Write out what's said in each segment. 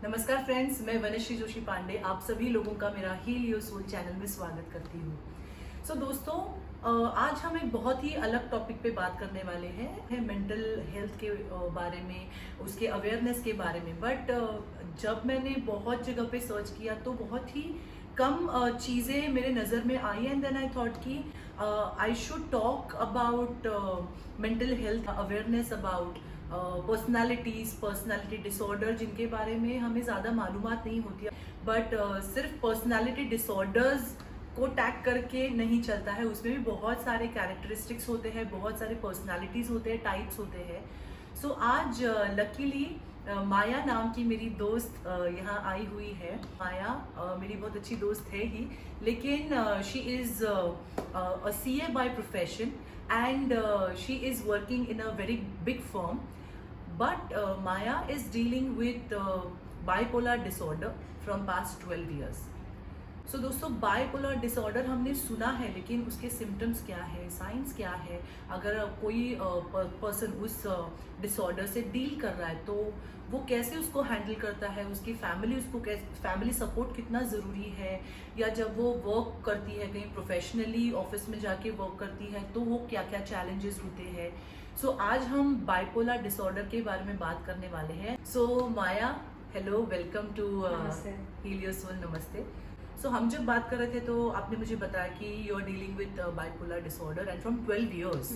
नमस्कार फ्रेंड्स, मैं वनश्री जोशी पांडे आप सभी लोगों का मेरा हील योर सोल चैनल में स्वागत करती हूँ। सो दोस्तों, आज हम एक बहुत ही अलग टॉपिक पे बात करने वाले हैं मेंटल हेल्थ के बारे में, उसके अवेयरनेस के बारे में। बट जब मैंने बहुत जगह पे सर्च किया तो बहुत ही कम चीज़ें मेरे नज़र में आई एंड देन आई थॉट कि I should talk about mental health awareness, about personality disorder जिनके बारे में हमें ज़्यादा मालूमात नहीं होती है। बट सिर्फ पर्सनालिटी डिसऑर्डर्स को टैग करके नहीं चलता है, उसमें भी बहुत सारे कैरेक्टरिस्टिक्स होते हैं, बहुत सारे पर्सनालिटीज़ होते हैं, टाइप्स होते हैं। सो आज लकीली माया नाम की मेरी दोस्त यहाँ आई हुई है। माया मेरी बहुत अच्छी दोस्त है ही, लेकिन she is a CA by profession and she is working in a very big firm, but Maya is dealing with bipolar disorder from past 12 years. सो दोस्तों, बाइपोलर डिसऑर्डर हमने सुना है, लेकिन उसके सिम्टम्स क्या है, साइंस क्या है, अगर कोई पर्सन उस डिसऑर्डर से डील कर रहा है तो वो कैसे उसको हैंडल करता है, उसकी फैमिली उसको फैमिली सपोर्ट कितना ज़रूरी है, या जब वो वर्क करती है कहीं प्रोफेशनली ऑफिस में जाके वर्क करती है तो वो क्या क्या चैलेंजेस होते हैं। सो आज हम बाइपोलर डिसऑर्डर के बारे में बात करने वाले हैं। So Maya, hello, welcome to heal your soul. नमस्ते। सो हम जब बात कर रहे थे तो आपने मुझे बताया कि you are dealing with bipolar disorder and from 12 years.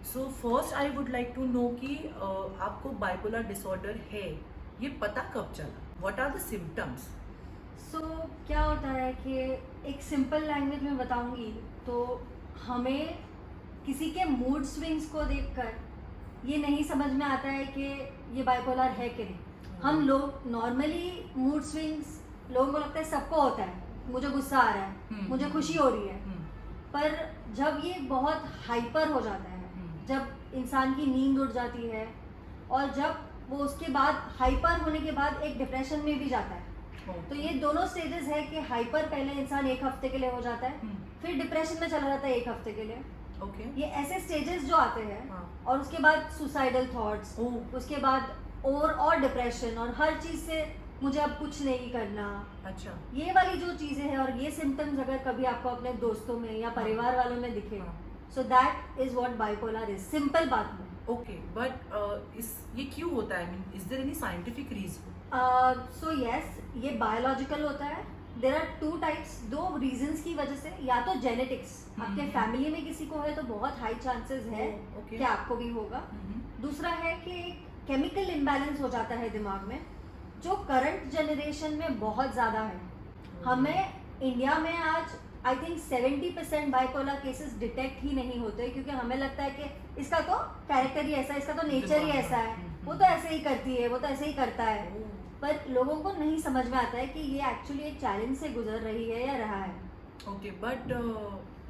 So first I would like to know कि आपको बाइपोलर डिसऑर्डर है, ये पता कब चला? What are the symptoms? So क्या होता है कि एक सिंपल लैंग्वेज में बताऊंगी तो हमें किसी के मूड स्विंग्स को देखकर ये नहीं समझ में आता है कि ये बाइपोलर है कि नहीं। हम लोग नॉर्मली मूड स्विंग्स लोगों को लगता है सबको होता है, मुझे गुस्सा आ रहा है, मुझे खुशी हो रही है। पर जब ये बहुत हाइपर हो जाता है, जब इंसान की नींद उड़ जाती है और जब वो उसके बाद हाइपर होने के बाद एक डिप्रेशन में भी जाता है, तो ये दोनों स्टेजेस है कि हाइपर पहले इंसान 1 हफ्ते के लिए हो जाता है, फिर डिप्रेशन में चला जाता है 1 हफ्ते के लिए। ये ऐसे स्टेजेस जो आते हैं और उसके बाद सुसाइडल थॉट्स, उसके बाद और डिप्रेशन और हर चीज से मुझे अब कुछ नहीं करना। अच्छा, ये वाली जो चीजें हैं और ये सिम्टम्स अगर कभी आपको अपने दोस्तों में या परिवार वालों में दिखे, so that is what bipolar is, simple बात में। ओके, बट ये क्यों होता है? Is there any scientific reason? So yes, ये बायोलॉजिकल होता है। देयर आर 2 टाइप्स, 2 रीजंस की वजह से। या तो जेनेटिक्स, आपके फैमिली में किसी को है तो बहुत हाई चांसेस है कि आपको भी होगा। दूसरा है कि केमिकल इम्बैलेंस हो जाता है दिमाग में, जो करंट जनरेशन में बहुत ज़्यादा है। हमें इंडिया में आज I think 70% bipolar cases detect ही नहीं होते, क्योंकि हमें लगता है कि इसका तो कैरेक्टर ही ऐसा है, इसका तो नेचर ही ऐसा है, वो तो ऐसे ही करती है, वो तो ऐसे ही करता है। पर लोगों को नहीं समझ में आता है कि ये एक्चुअली एक चैलेंज से गुजर रही है या रहा है। ओके, बट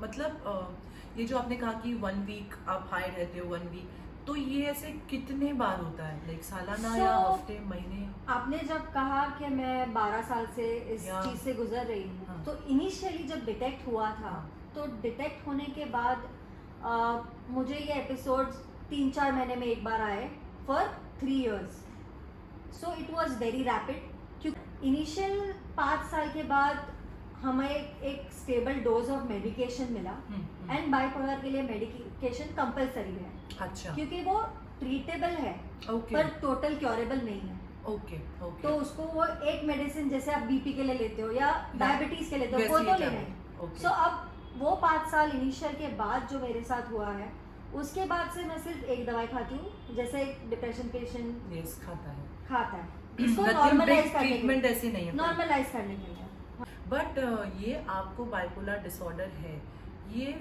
मतलब ये जो आपने कहा कि 1 वीक आप हाई रहते हो, 1 वीक, तो ये ऐसे कितने बार होता है? लाइक सालाना या हफ्ते, महीने? आपने जब कहा कि मैं 12 साल से इस चीज से गुजर रही हूँ, तो इनिशियली जब डिटेक्ट हुआ था, तो डिटेक्ट होने के बाद मुझे ये एपिसोड्स 3-4 महीने में एक बार आए for 3 years. So it was very rapid, क्योंकि इनिशियल 5 साल के बाद हमें एक स्टेबल डोज ऑफ मेडिकेशन मिला एंड बाइपोलर के लिए मेडिकेशन कंपलसरी है। अच्छा, क्योंकि वो ट्रीटेबल है, पर टोटल क्योरेबल नहीं है। तो उसको वो एक मेडिसिन जैसे आप बीपी के लिए लेते हो या डायबिटीज के लेते हो, वो तो लेना है। सो अब वो 5 साल इनिशियल के बाद जो मेरे साथ हुआ है, उसके बाद से मैं सिर्फ एक दवाई खाती हूँ, जैसे डिप्रेशन पेशेंट खाता है। इसको नॉर्मलाइज करने के लिए। बट ये आपको बाइपोलर डिसऑर्डर है, ये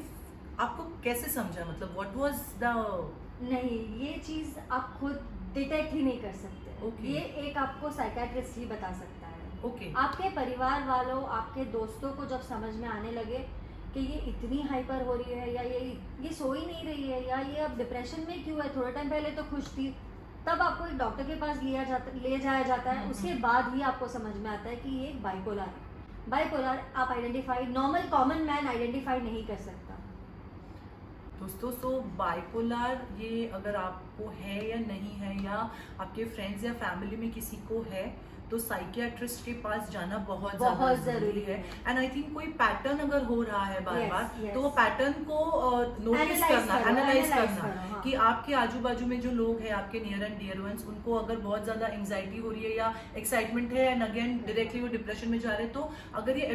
आपको कैसे समझा? मतलब व्हाट वाज द... नहीं, ये चीज आप खुद डिटेक्ट ही नहीं कर सकते। ये एक आपको साइकियाट्रिस्ट ही बता सकता है। आपके परिवार वालों, आपके दोस्तों को जब समझ में आने लगे कि ये इतनी हाइपर हो रही है, या ये सो ही नहीं रही है, या ये अब डिप्रेशन में क्यों है, थोड़े टाइम पहले तो खुश थी, तब आपको एक डॉक्टर के पास ले जाया जाता है। उसके बाद ही आपको समझ में आता है कि ये बाइपोलर है। बाइपोलर आप identify, normal common man identify नहीं कर सकता। दोस्तों, सो बाइपोलर ये अगर आपको है या नहीं है, या आपके फ्रेंड्स या फैमिली में किसी को है, तो साइकियाट्रिस्ट के पास जाना बहुत बहुत ज़्यादा जरूरी जरूरी है. है. एंड आई थिंक कोई पैटर्न अगर हो रहा है बार Yes, बार, yes. तो वो पैटर्न को नोटिस Analyze करना, करो, एनालाइज analyze करना करो, हाँ. कि आपके आजू बाजू में जो लोग हैं, आपके नियर एंड डियर वंस, उनको अगर बहुत ज्यादा एंजाइटी हो रही है या एक्साइटमेंट है, एंड अगेन डायरेक्टली वो डिप्रेशन में जा रहे हैं, तो अगर ये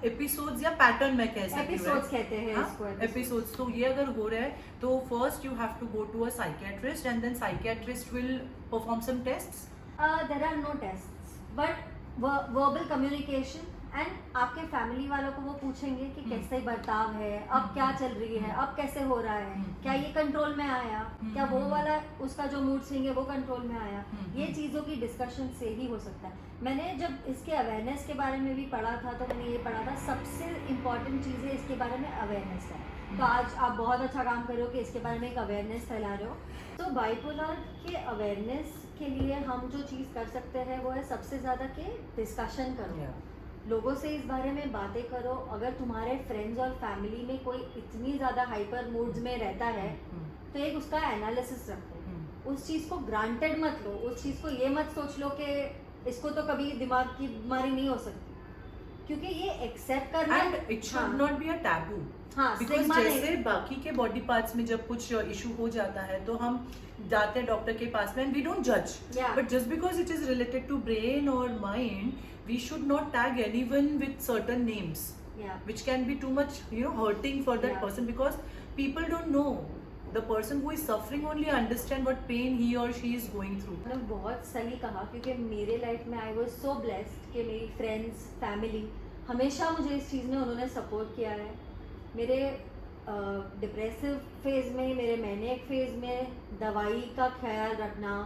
एपिसोड्स या पैटर्न मैं कह सकती एपिसोड्स कहते हैं हूँ, इसको. एपिसोड्स, तो ये अगर हो रहा है तो first you have to go to a psychiatrist and then psychiatrist will perform some tests. There are no tests, but verbal communication, and आपके फैमिली वालों को वो पूछेंगे कि कैसे बर्ताव है, अब क्या चल रही है, अब कैसे हो रहा है, क्या ये कंट्रोल में आया, क्या वो वाला उसका जो मूड स्विंग है वो कंट्रोल में आया. ये चीज़ों की डिस्कशन से ही हो सकता है. मैंने जब इसके अवेयरनेस के बारे में भी पढ़ा था, तो मैंने ये पढ़ा था सबसे इम्पॉर्टेंट चीज़ है इसके बारे में अवेयरनेस है. तो आज आप बहुत अच्छा काम कर रहे हो कि इसके बारे में एक अवेयरनेस फैला रहे हो. तो बाइपोलर के अवेयरनेस के लिए हम जो चीज़ कर सकते हैं वो है सबसे ज़्यादा कि डिस्कशन करो. लोगों से इस बारे में बातें करो. अगर तुम्हारे फ्रेंड्स और फैमिली में कोई इतनी ज़्यादा हाइपर मूड्स में रहता है, तो एक उसका एनालिसिस रखो. उस चीज़ को ग्रांटेड मत लो. उस चीज़ को ये मत सोच लो कि इसको तो कभी दिमाग की बीमारी नहीं हो सकती, क्योंकि ये एक्सेप्ट करना, and it should not be a taboo. हाँ, बिकॉज stigma जैसे नहीं. बाकी के बॉडी पार्ट्स में जब कुछ इशू हो जाता है तो हम जाते हैं डॉक्टर के पास में, एंड वी डोंट जज. Yeah. But just because it is related to brain और mind, we should not tag anyone with certain names Yeah. which can be too much hurting for that Yeah. person, because people don't know. The person who is suffering only understand what pain he or she is going through. आपने बहुत सही कहा, क्योंकि मेरे life में I was so blessed कि मेरी friends, family हमेशा मुझे इस चीज़ में उन्होंने सपोर्ट किया है. मेरे डिप्रेसिव फेज में, मेरे मैनिक फेज में दवाई का ख्याल रखना,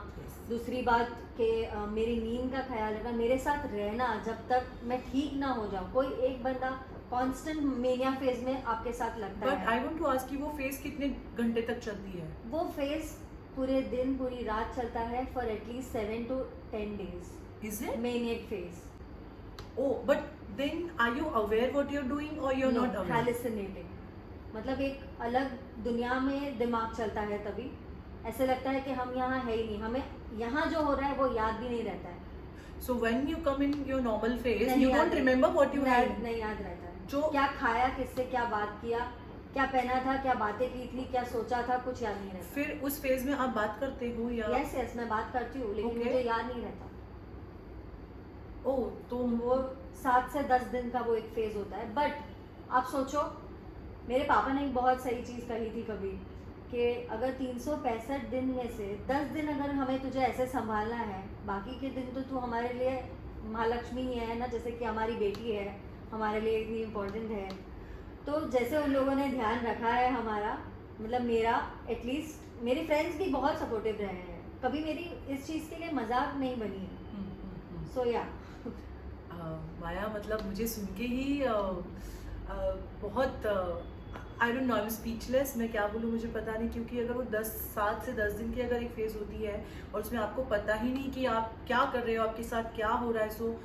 दूसरी बात कि मेरी नींद का ख्याल रखना, मेरे साथ रहना जब तक मैं ठीक ना हो जाऊँ. कोई एक बंदा कांस्टेंट मेनिया फेज में आपके साथ लगता But है. I want to ask you, वो फेज कितने घंटे तक चलती है? वो फेज पूरे दिन पूरी रात चलता है for at least 7 to 10 days. Is it? Manic phase. Oh, but then are you aware what you're doing or you're not aware? Hallucinating, मतलब एक अलग दुनिया में दिमाग चलता है. तभी ऐसे लगता है कि हम यहाँ है ही नहीं, हमें यहाँ जो हो रहा है वो याद भी नहीं रहता है. So when you come in your normal phase, नहीं you याद don't remember what you नहीं, had. नहीं याद रहता है. जो क्या खाया, किससे क्या बात किया, क्या पहना था, क्या बातें की थी, क्या सोचा था, कुछ याद नहीं रहता. फिर उस फेज में आप बात करते हो या? यस यस, मैं बात करती हूँ, लेकिन Okay. मुझे याद नहीं रहता. Oh, तो वो 7 से 10 दिन का वो एक फेज होता है. बट आप सोचो, मेरे पापा ने एक बहुत सही चीज़ कही थी कभी, कि अगर 365 दिन में से 10 दिन अगर हमें तुझे ऐसे संभालना है, बाकी के दिन तो तू हमारे लिए महालक्ष्मी ही है ना, जैसे कि हमारी बेटी है, हमारे लिए इतनी इम्पोर्टेंट है. तो जैसे उन लोगों ने ध्यान रखा है हमारा, मतलब मेरा एटलीस्ट, मेरे फ्रेंड्स भी बहुत सपोर्टिव रहे हैं, कभी मेरी इस चीज़ के लिए मजाक नहीं बनी है. सो या माया, मतलब मुझे सुन के ही बहुत I don't know, I am speechless. मैं क्या बोलूँ, मुझे पता नहीं, क्योंकि अगर वो 7 से 10 दिन की अगर एक फेज होती है और उसमें आपको पता ही नहीं कि आप क्या कर रहे हो, आपके साथ क्या हो रहा है, सो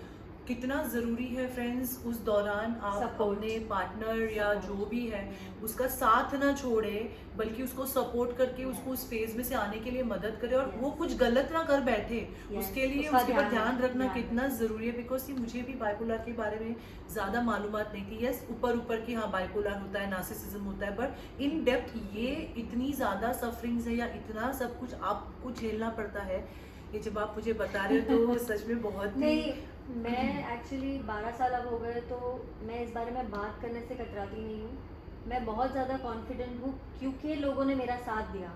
कितना ज़रूरी है फ्रेंड्स उस दौरान आप Support. अपने पार्टनर या जो भी है उसका साथ ना छोड़े, बल्कि उसको सपोर्ट करके उसको उस फेज में से आने के लिए मदद करे, और Yes. वो कुछ गलत ना कर बैठे. Yes. उसके लिए उसका उसके पर ध्यान रखना ध्यान कितना ज़रूरी है. बिकॉज ये मुझे भी बाइपोलर के बारे में ज़्यादा मालूमात नहीं थी. यस, ऊपर की हाँ बाइपोलर होता है, नार्सिसिज्म होता है, बट इन डेप्थ ये इतनी ज़्यादा सफरिंग्स है या इतना सब कुछ आपको झेलना पड़ता है, ये जब आप मुझे बता रहे हो तो सच में बहुत ही. नहीं, मैं एक्चुअली 12 साल अब हो गए, तो मैं इस बारे में बात करने से कतराती नहीं हूँ. मैं बहुत ज़्यादा कॉन्फिडेंट हूँ, क्योंकि लोगों ने मेरा साथ दिया.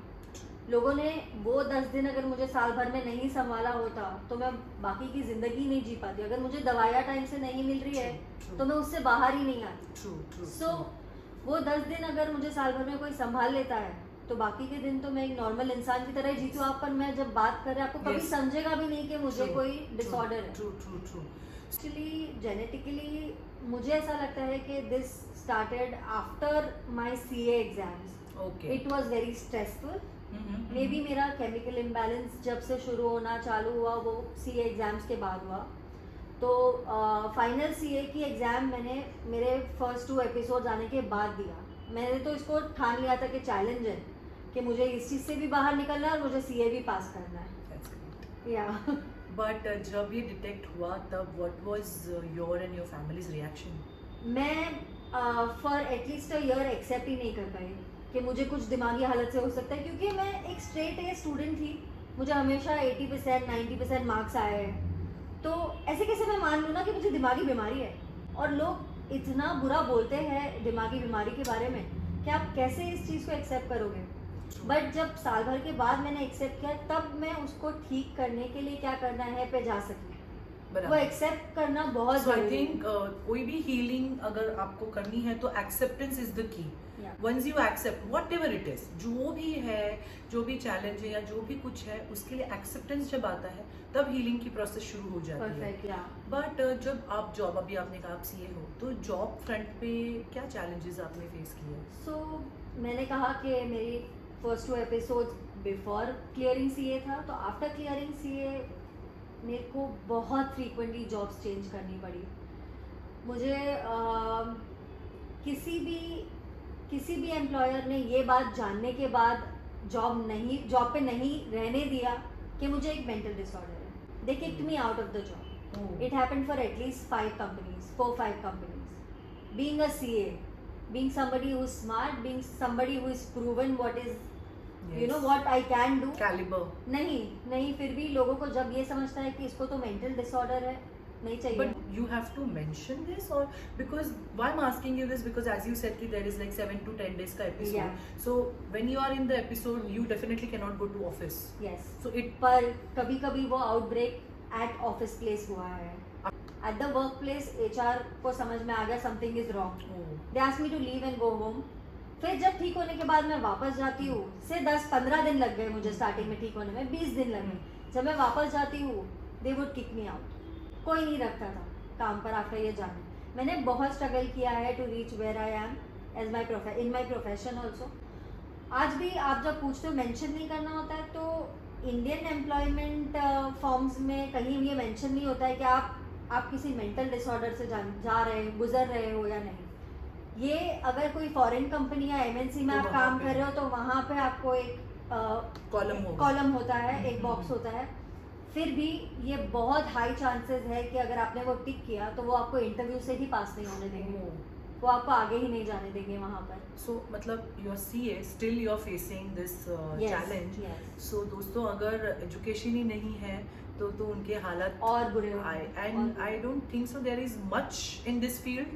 लोगों ने वो 10 दिन अगर मुझे साल भर में नहीं संभाला होता, तो मैं बाकी की ज़िंदगी नहीं जी पाती. अगर मुझे दवाइयाँ टाइम से नहीं मिल रही है, तो मैं उससे बाहर ही नहीं आती. ट्रू. सो वो 10 दिन अगर मुझे साल भर में कोई संभाल लेता है, तो बाकी के दिन तो मैं एक नॉर्मल इंसान की तरह ही जीती हूँ. आप पर मैं जब बात कर रहे आपको कभी Yes. समझेगा भी नहीं कि मुझे True, कोई डिसऑर्डर है. ट्रू. एक्चुअली जेनेटिकली मुझे ऐसा लगता है कि this started after my CA exams. Okay. It was very stressful. May be मेरा केमिकल इम्बैलेंस जब से शुरू होना चालू हुआ वो सीए एग्जाम्स के बाद हुआ. तो फाइनल सीए की एग्ज़ाम मैंने मेरे फर्स्ट 2 एपिसोड आने के बाद दिया. मैंने तो इसको ठान लिया था कि चैलेंज है, कि मुझे इस चीज़ से भी बाहर निकलना है और मुझे सीए भी पास करना है. या बट जब ये डिटेक्ट हुआ तब what was your and your family's reaction? मैं for at least a year accept ही नहीं कर पाई कि मुझे कुछ दिमागी हालत से हो सकता है, क्योंकि मैं एक स्ट्रेट ए स्टूडेंट थी, मुझे हमेशा 80% 90% मार्क्स आए हैं, तो ऐसे कैसे मैं मान लूँ ना कि मुझे दिमागी बीमारी है। और लोग इतना बुरा बोलते हैं दिमागी बीमारी के बारे में कि आप कैसे इस चीज़ को एक्सेप्ट करोगे। बट जब साल भर के बाद मैंने एक्सेप्ट किया, तब मैं उसको ठीक करने के लिए क्या करना है पे जा सकी। वो एक्सेप्ट करना बहुत So I जरूरी think कोई भी हीलिंग अगर आपको करनी है तो एक्सेप्टेंस इज द की। है। Once you accept whatever it is, जो भी है, जो भी चैलेंज है या जो भी कुछ है, उसके लिए एक्सेप्टेंस जब आता है तब हीलिंग की प्रोसेस शुरू हो जाती है। परफेक्ट, या बट जब आप जॉब, अभी आपने कहा आप सीए हो, तो जॉब फ्रंट पे क्या चैलेंजेस आपने फेस किए? सो मैंने कहा कि मेरी first 2 episode before clearing CA था, तो आफ्टर क्लियरिंग सीए मेरे को बहुत फ्रीक्वेंटली जॉब्स चेंज करनी पड़ी। मुझे किसी भी एम्प्लॉयर ने ये बात जानने के बाद जॉब पे नहीं रहने दिया कि मुझे एक मेंटल डिसऑर्डर है। They kicked me out of the job. It happened for at least 5 companies, 4-5 companies. Being a CA, being somebody who's smart, being somebody who is proven what is, you know, what I can do. Caliber. नहीं, फिर भी लोगों को जब ये समझता है कि इसको तो मेंटल डिसऑर्डर है, नहीं चाहिए। But you have to mention this, or because why I'm asking you this, because as you said कि there is like 7 to 10 days का episode. Yeah. So when you are in the episode, you definitely cannot go to office. Yes. So it पर कभी-कभी वो outbreak at office place हुआ है। At the work place HR को समझ में आ गया something is wrong. They asked me to leave and go home. फिर जब ठीक होने के बाद मैं वापस जाती हूँ, से 10-15 दिन लग गए मुझे स्टार्टिंग में ठीक होने में, 20 दिन लगे। जब मैं वापस जाती हूँ, they would kick me out. कोई नहीं रखता था काम पर आफ्टर ये जाने। मैंने बहुत स्ट्रगल किया है to reach where I am as my in my profession also. आज भी आप जब पूछते हो मेंशन नहीं करना होता है, तो इंडियन एम्प्लॉयमेंट फॉर्म्स में कहीं ये मेंशन नहीं होता है कि आप किसी मेंटल डिसऑर्डर से गुजर रहे हो या नहीं। ये अगर कोई फॉरेन कंपनी या MNC में तो आप काम कर रहे हो, तो वहाँ पे आपको एक कॉलम होता है, एक बॉक्स होता है। फिर भी ये बहुत हाई चांसेस है कि अगर आपने वो टिक किया तो वो आपको इंटरव्यू से ही पास नहीं होने देंगे, वो आपको आगे ही नहीं जाने देंगे वहाँ पर। So मतलब your CA still you are facing this challenge. So दोस्तों, अगर एजुकेशन ही नहीं है तो उनके हालात और बुरे होंगे। and I don't think so there is much in this field.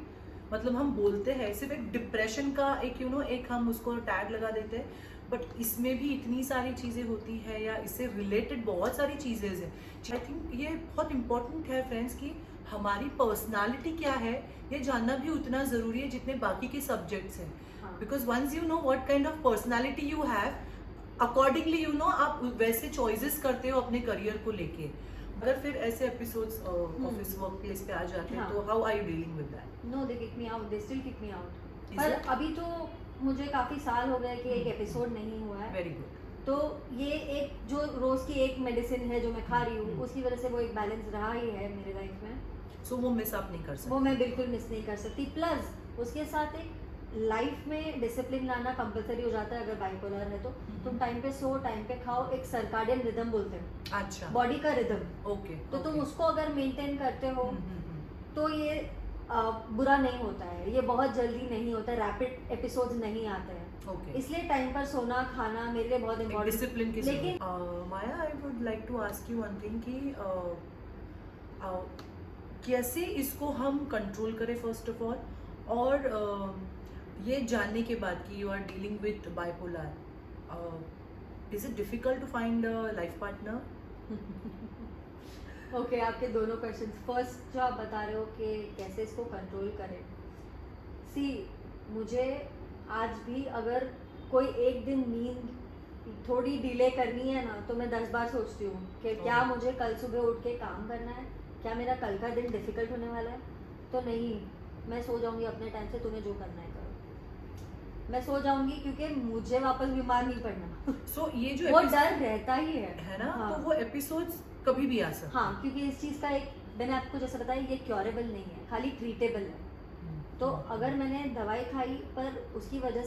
मतलब हम बोलते हैं सिर्फ एक डिप्रेशन का एक एक हम उसको टैग लगा देते हैं, बट इसमें भी इतनी सारी चीज़ें होती है या इससे रिलेटेड बहुत सारी चीज़ें हैं। आई थिंक ये बहुत इम्पोर्टेंट है फ्रेंड्स कि हमारी पर्सनालिटी क्या है ये जानना भी उतना ज़रूरी है जितने बाकी के सब्जेक्ट्स हैं। Because once you know what kind of personality you have, accordingly आप वैसे चॉइसेस करते हो अपने करियर को लेके। अगर फिर ऐसे एपिसोड्स ऑफिस वर्क प्लेस पे आ जाते हैं तो how are you dealing with that? No, they kick me out, they still kick me out. पर अभी तो मुझे काफी साल हो गए कि एक एपिसोड नहीं हुआ है। Very good. तो ये एक जो रोज की एक मेडिसिन है जो मैं खा रही हूँ, उसकी वजह से वो एक बैलेंस रहा ही है मेरे लाइफ में। सो वो मिस आप नहीं कर सकते। वो मैं बिल्कुल मिस नहीं कर सकती। प्लस उसके साथ एक लाइफ में डिसिप्लिन लाना कंपलसरी हो जाता है अगर बाइपोलर है तो। तुम टाइम पे सो, टाइम पे खाओ, एक सर्काडियन रिदम बोलते हैं, अच्छा, बॉडी का रिदम। ओके। तो तुम उसको अगर मेंटेन करते हो तो ये बुरा नहीं होता है, ये बहुत जल्दी नहीं होता है, रैपिड एपिसोड्स नहीं आते हैं। Okay. इसलिए टाइम पर सोना खाना मेरे लिए बहुत इम्पोर्टेंट। डिसिप्लिन की। लेकिन Maya, I would like to ask you one thing कि कैसे इसको हम कंट्रोल करें फर्स्ट ऑफ ऑल, और ये जानने के बाद कि you are dealing with bipolar, is it difficult to find a life partner? Okay, आपके दोनों क्वेश्चंस। फर्स्ट जो आप बता रहे हो कि कैसे इसको कंट्रोल करें, सी मुझे आज भी अगर कोई एक दिन नींद थोड़ी डिले करनी है ना, तो मैं 10 बार सोचती हूँ कि क्या मुझे कल सुबह उठ के काम करना है, क्या मेरा कल का दिन डिफिकल्ट होने वाला है। तो नहीं, मैं सो जाऊँगी अपने टाइम से, तुम्हें जो करना है करो। मैं सो जाऊँगी क्योंकि मुझे वापस बीमार नहीं पड़ना। So, ये जो वो डर रहता ही है ना। हाँ। तो वो एपिसोड्स कभी भी आ सकते हैं। हाँ, क्योंकि इस चीज़ का एक मैंने आपको जैसे बताया, ये क्योरेबल नहीं है, खाली ट्रीटेबल है। तो अगर मैंने दवाई खाई पर उसकी वजह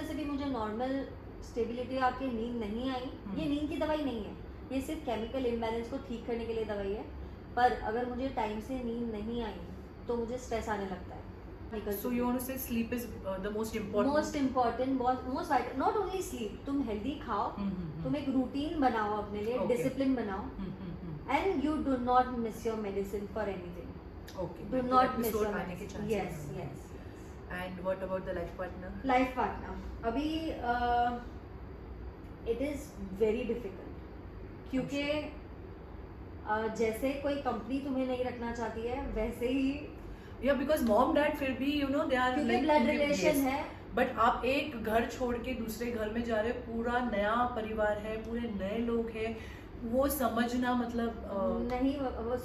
से भी मुझे नॉर्मल स्टेबिलिटी आके नींद नहीं आई, ये नींद की दवाई नहीं है, ये सिर्फ केमिकल इम्बैलेंस को ठीक करने के लिए दवाई है, पर अगर मुझे टाइम से नींद नहीं आई तो मुझे स्ट्रेस आने लगता है। So you want to say sleep is the most important? Most important, most vital, not only sleep, तुम हेल्दी खाओ, तुम एक रूटीन बनाओ अपने लिए, Okay. डिसिप्लिन बनाओ, and you do not miss your medicine for anything, Okay. Do तो not miss episode your आने के मेडिसिन। chances यस हैं। Yes. And what about the life partner? Life partner, अभी इट इज़ वेरी डिफिकल्ट, क्योंकि जैसे कोई company तुम्हें नहीं रखना चाहती है वैसे ही, Yeah, because mom dad फिर भी they are क्योंकि like ब्लड रिलेशन है। बट आप एक घर छोड़ के दूसरे घर में जा रहे हो, पूरा नया परिवार है, पूरे नए लोग हैं, वो समझना मतलब नहीं,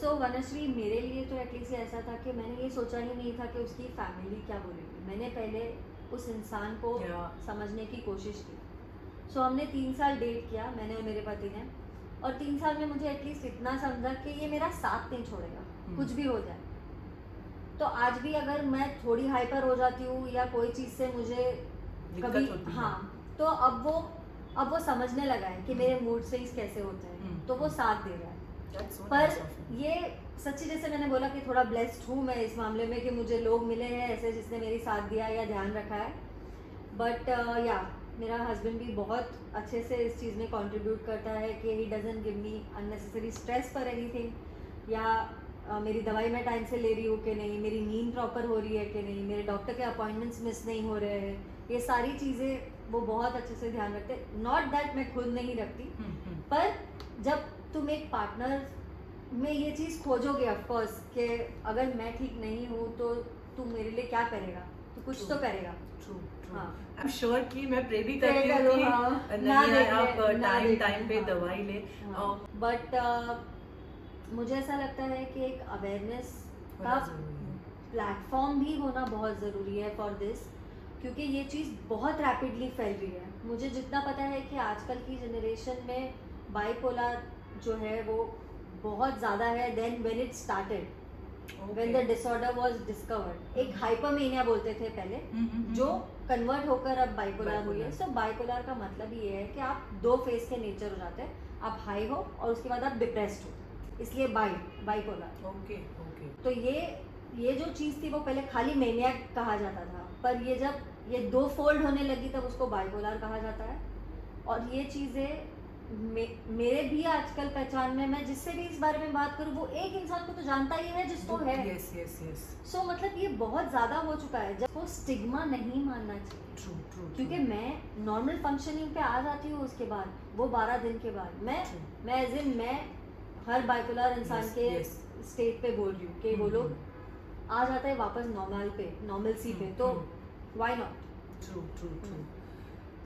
सो वनश्री मेरे लिए तो एटलीस्ट ऐसा था कि मैंने ये सोचा ही नहीं था कि उसकी फैमिली क्या बोलेगी, मैंने पहले उस इंसान को Yeah. समझने की कोशिश की। सो हमने 3 साल डेट किया, मैंने और मेरे पति ने, और 3 साल में मुझे एटलीस्ट इतना समझा कि ये मेरा साथ नहीं छोड़ेगा, कुछ भी हो जाए। तो आज भी अगर मैं थोड़ी हाइपर हो जाती हूँ या कोई चीज़ से मुझे दिक्कत कभी, होती है। हाँ, तो अब वो समझने लगा है कि मेरे मूड स्विंग्स कैसे होते हैं, तो वो साथ दे रहा है। That's so पर nice of you. ये सच्ची, जैसे मैंने बोला कि थोड़ा ब्लेस्ड हूँ मैं इस मामले में कि मुझे लोग मिले हैं ऐसे जिसने मेरी साथ दिया या ध्यान रखा है। बट या मेरा हस्बैंड भी बहुत अच्छे से इस चीज़ में कंट्रीब्यूट करता है कि he doesn't give me unnecessary stress for anything, या मेरी दवाई मैं टाइम से ले रही हूँ कि नहीं, मेरी नींद प्रॉपर हो रही है कि नहीं, मेरे डॉक्टर के अपॉइंटमेंट्स मिस नहीं हो रहे हैं, ये सारी चीज़ें वो बहुत अच्छे से ध्यान रखते हैं। नॉट दैट मैं खुद नहीं रखती, पर जब तुम एक पार्टनर में ये चीज़ खोजोगे ऑफकोर्स कि अगर मैं ठीक नहीं हूँ तो तू मेरे लिए क्या करेगा, तो कुछ तो करेगा। True, true. हाँ। I'm sure कि मैं प्रे भी Pray करती करो, हूँ कि हाँ। नहीं ना आए, देख ले, आप ना टाइम देख टाइम ले, पे हाँ। दवाई ले। बट मुझे ऐसा लगता है कि एक अवेयरनेस का होना जरूरी है। प्लेटफॉर्म भी होना बहुत ज़रूरी है फॉर दिस, क्योंकि ये चीज़ बहुत रैपिडली फैल रही है। मुझे जितना पता है कि आजकल की जनरेशन में बाइपोलर जो है वो बहुत ज़्यादा है then when it started, when the disorder was discovered. एक हाइपरमेनिया बोलते थे पहले, जो कन्वर्ट होकर अब बाइपोलर हुई है। सो बाइपोलर का मतलब ये है कि आप 2 फेस के नेचर हो जाते हैं, आप हाई हो और उसके बाद आप डिप्रेस्ड हो, इसलिए बाइपोलर। Okay okay. तो ये जो चीज़ थी वो पहले खाली मैनियक कहा जाता था, पर ये जब ये 2 फोल्ड होने लगी तब उसको बाइपोलर कहा जाता है। और ये चीज़ें मेरे भी आजकल पहचान में, मैं जिससे भी इस बारे में बात करूँ वो एक इंसान को तो जानता ही है जिसको है। Yes yes yes. सो मतलब ये बहुत ज़्यादा हो चुका है, जब वो स्टिग्मा नहीं मानना चाहिए। True true. क्योंकि मैं नॉर्मल फंक्शनिंग पे आ जाती हूँ उसके बाद, वो 12 दिन के बाद मैं एज इन मैं हर बाइपोलर इंसान Yes, के yes. स्टेट पे बोल रही हूँ कि वो लोग आ जाता है वापस नॉर्मलसी पे, तो why not. True true true.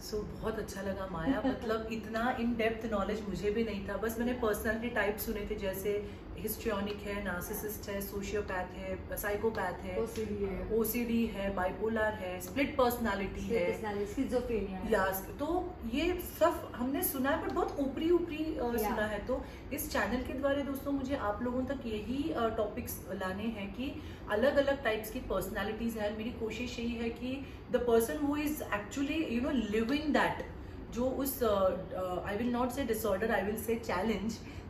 So बहुत अच्छा लगा माया, मतलब इतना इन डेप्थ नॉलेज मुझे भी नहीं था। बस मैंने पर्सनालिटी टाइप सुने थे, जैसे हिस्ट्रियोनिक है, नार्सिसिस्ट है, सोशियोपैथ है, साइकोपैथ है, ओसीडी है, बाइपोलर है, स्प्लिट पर्सनालिटी है, स्किज़ोफ्रेनिया है। यस। तो ये सब हमने सुना है, पर बहुत ऊपरी सुना है। तो इस चैनल के द्वारा दोस्तों मुझे आप लोगों तक यही टॉपिक्स लाने हैं कि अलग अलग टाइप्स की पर्सनालिटीज हैं। मेरी कोशिश यही है कि the person who is actually living that, जो उस आई विल नॉट से disorder, I will say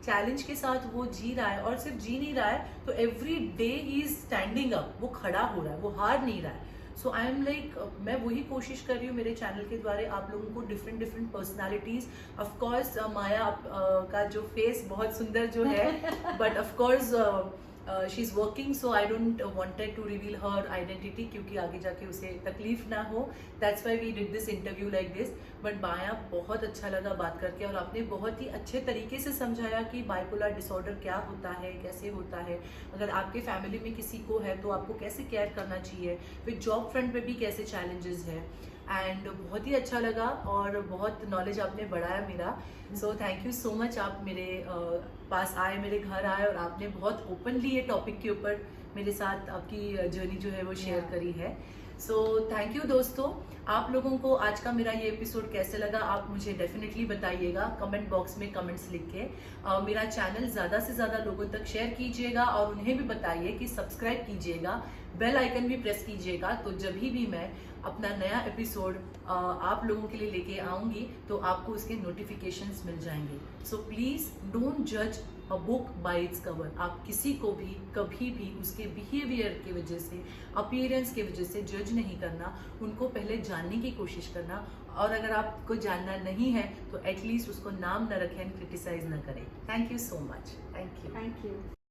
challenge के साथ वो जी रहा है, और सिर्फ जी नहीं रहा है तो every day he is standing up, वो खड़ा हो रहा है, वो हार नहीं रहा है। सो आई एम लाइक, मैं वही कोशिश कर रही हूँ मेरे चैनल के द्वारा आप लोगों को डिफरेंट पर्सनालिटीज। ऑफकोर्स माया का जो फेस बहुत सुंदर जो है, but of course she is working, so I don't wanted to reveal her identity, क्योंकि आगे जाके उसे तकलीफ ना हो। That's why we did this interview like this. But Maya, बहुत अच्छा लगा बात करके, और आपने बहुत ही अच्छे तरीके से समझाया कि बाइपोलर डिसऑर्डर क्या होता है, कैसे होता है, अगर आपके फैमिली में किसी को है तो आपको कैसे केयर करना चाहिए, फिर जॉब फ्रंट पे भी कैसे चैलेंजेस है। एंड बहुत ही अच्छा लगा और बहुत नॉलेज आपने बढ़ाया मेरा। So thank you so much. आप मेरे पास आए, मेरे घर आए, और आपने बहुत ओपनली ये टॉपिक के ऊपर मेरे साथ आपकी जर्नी जो है वो शेयर करी है। सो थैंक यू दोस्तों। आप लोगों को आज का मेरा ये एपिसोड कैसे लगा आप मुझे डेफिनेटली बताइएगा कमेंट बॉक्स में कमेंट्स लिख के। मेरा चैनल ज़्यादा से ज़्यादा लोगों तक शेयर कीजिएगा और उन्हें भी बताइए कि सब्सक्राइब कीजिएगा, बेल आइकन भी प्रेस कीजिएगा, तो जब भी मैं अपना नया एपिसोड आप लोगों के लिए लेके आऊँगी तो आपको उसके नोटिफिकेशंस मिल जाएंगे। सो प्लीज़ डोंट जज a book by its cover. आप किसी को भी कभी भी उसके बिहेवियर की वजह से, अपीयरेंस की वजह से जज नहीं करना, उनको पहले जानने की कोशिश करना, और अगर आपको जानना नहीं है तो एटलीस्ट उसको नाम न रखें, क्रिटिसाइज न करें। Thank you so much. Thank you.